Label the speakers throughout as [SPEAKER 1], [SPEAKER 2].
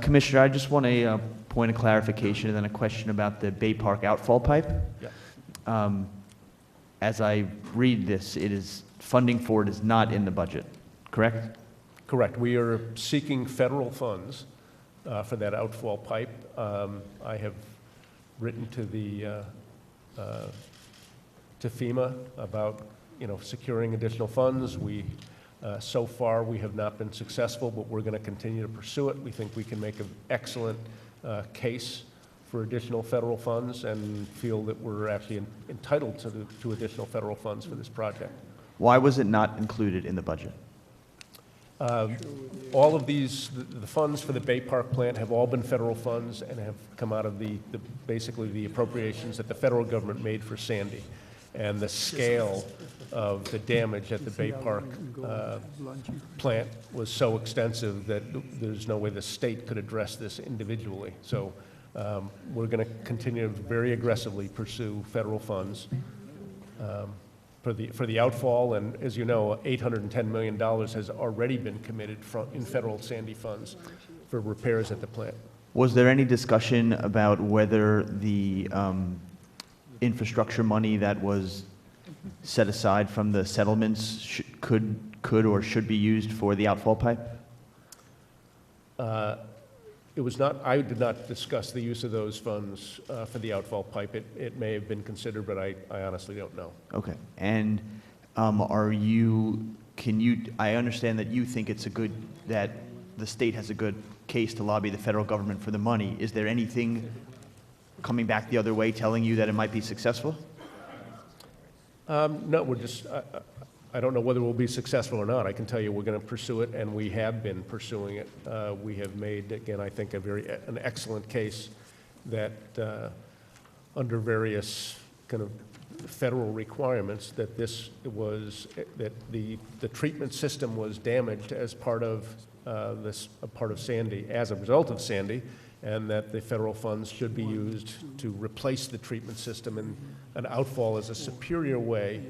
[SPEAKER 1] Commissioner, I just want a point of clarification and then a question about the Bay Park outfall pipe.
[SPEAKER 2] Yeah.
[SPEAKER 1] As I read this, funding for it is not in the budget, correct?
[SPEAKER 2] Correct. We are seeking federal funds for that outfall pipe. I have written to to FEMA about securing additional funds. So far we have not been successful, but we're going to continue to pursue it. We think we can make an excellent case for additional federal funds and feel that we're actually entitled to additional federal funds for this project.
[SPEAKER 1] Why was it not included in the budget?
[SPEAKER 2] All of these, the funds for the Bay Park plant have all been federal funds and have come out of basically the appropriations that the federal government made for Sandy. And the scale of the damage at the Bay Park plant was so extensive that there's no way the state could address this individually. So we're going to continue to very aggressively pursue federal funds for the outfall. And as you know, $810 million has already been committed in federal Sandy funds for repairs at the plant.
[SPEAKER 1] Was there any discussion about whether the infrastructure money that was set aside from the settlements could or should be used for the outfall pipe?
[SPEAKER 2] It was not. I did not discuss the use of those funds for the outfall pipe. It may have been considered, but I honestly don't know.
[SPEAKER 1] Okay. And I understand that you think that the state has a good case to lobby the federal government for the money. Is there anything coming back the other way telling you that it might be successful?
[SPEAKER 2] No, we're just, I don't know whether we'll be successful or not. I can tell you we're going to pursue it, and we have been pursuing it. We have made, again, I think an excellent case that under various kind of federal requirements that the treatment system was damaged as part of Sandy, as a result of Sandy, and that the federal funds should be used to replace the treatment system, and an outfall is a superior way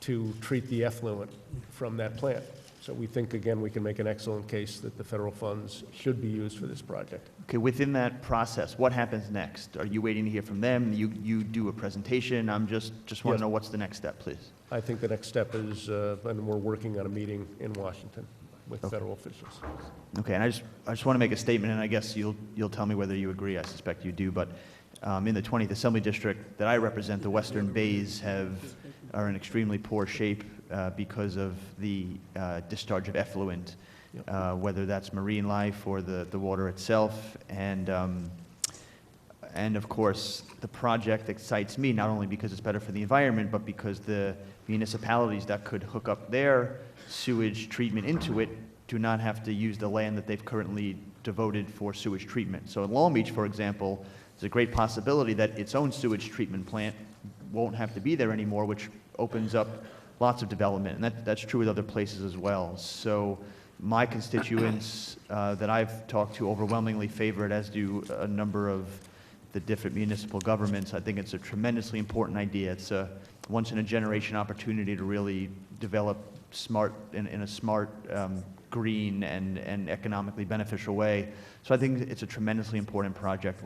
[SPEAKER 2] to treat the effluent from that plant. So we think, again, we can make an excellent case that the federal funds should be used for this project.
[SPEAKER 1] Okay, within that process, what happens next? Are you waiting to hear from them? You do a presentation? I'm just want to know what's the next step, please.
[SPEAKER 2] I think the next step is, and we're working on a meeting in Washington with federal officials.
[SPEAKER 1] Okay, and I just want to make a statement, and I guess you'll tell me whether you agree. I suspect you do, but in the 20th Assembly District that I represent, the Western Bays are in extremely poor shape because of the discharge of effluent, whether that's marine life or the water itself. And of course, the project excites me not only because it's better for the environment, but because the municipalities that could hook up their sewage treatment into it do not have to use the land that they've currently devoted for sewage treatment. So in Long Beach, for example, there's a great possibility that its own sewage treatment plant won't have to be there anymore, which opens up lots of development, and that's true with other places as well. So my constituents that I've talked to overwhelmingly favor it, as do a number of the different municipal governments. I think it's a tremendously important idea. It's a once-in-a-generation opportunity to really develop in a smart, green, and economically beneficial way. So I think it's a tremendously important project.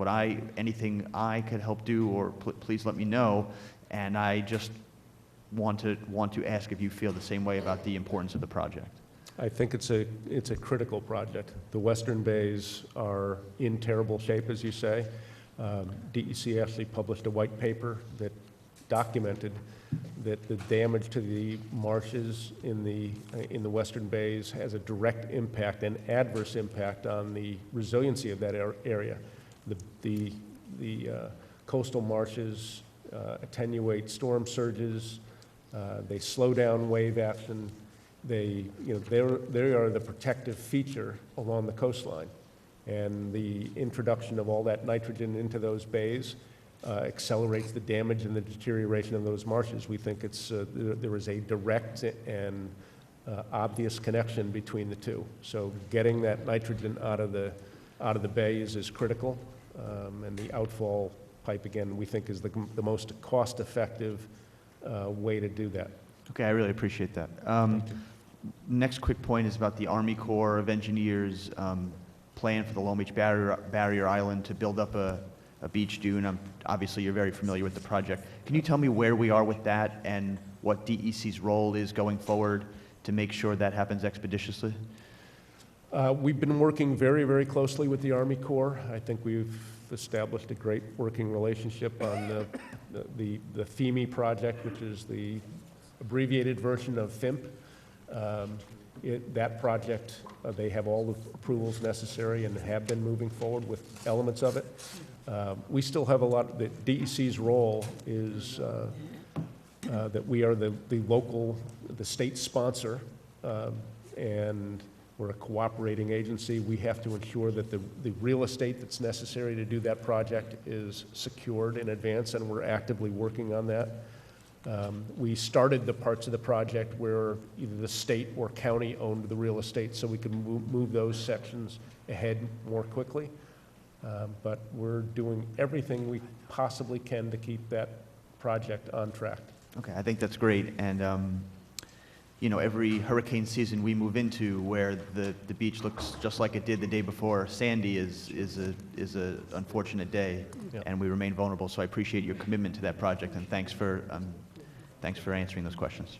[SPEAKER 1] Anything I could help do, or please let me know. And I just want to ask if you feel the same way about the importance of the project.
[SPEAKER 2] I think it's a critical project. The Western Bays are in terrible shape, as you say. DEC actually published a white paper that documented that the damage to the marshes in the Western Bays has a direct impact and adverse impact on the resiliency of that area. The coastal marshes attenuate storm surges. They slow down wave action. They are the protective feature along the coastline, and the introduction of all that nitrogen into those bays accelerates the damage and the deterioration of those marshes. We think there is a direct and obvious connection between the two. So getting that nitrogen out of the bays is critical, and the outfall pipe, again, we think is the most cost-effective way to do that.
[SPEAKER 1] Okay, I really appreciate that. Next quick point is about the Army Corps of Engineers plan for the Long Beach Barrier Island to build up a beach dune. Obviously, you're very familiar with the project. Can you tell me where we are with that and what DEC's role is going forward to make sure that happens expeditiously?
[SPEAKER 2] We've been working very, very closely with the Army Corps. I think we've established a great working relationship on the FEME project, which is the abbreviated version of FIMP. That project, they have all the approvals necessary and have been moving forward with elements of it. We still have a lot. The DEC's role is that we are the state sponsor, and we're a cooperating agency. We have to ensure that the real estate that's necessary to do that project is secured in advance, and we're actively working on that. We started the parts of the project where either the state or county owned the real estate, so we could move those sections ahead more quickly. But we're doing everything we possibly can to keep that project on track.
[SPEAKER 1] Okay, I think that's great. And you know, every hurricane season we move into where the beach looks just like it did the day before Sandy is a unfortunate day,
[SPEAKER 2] Yep.
[SPEAKER 1] and we remain vulnerable. So I appreciate your commitment to that project, and thanks for answering those questions.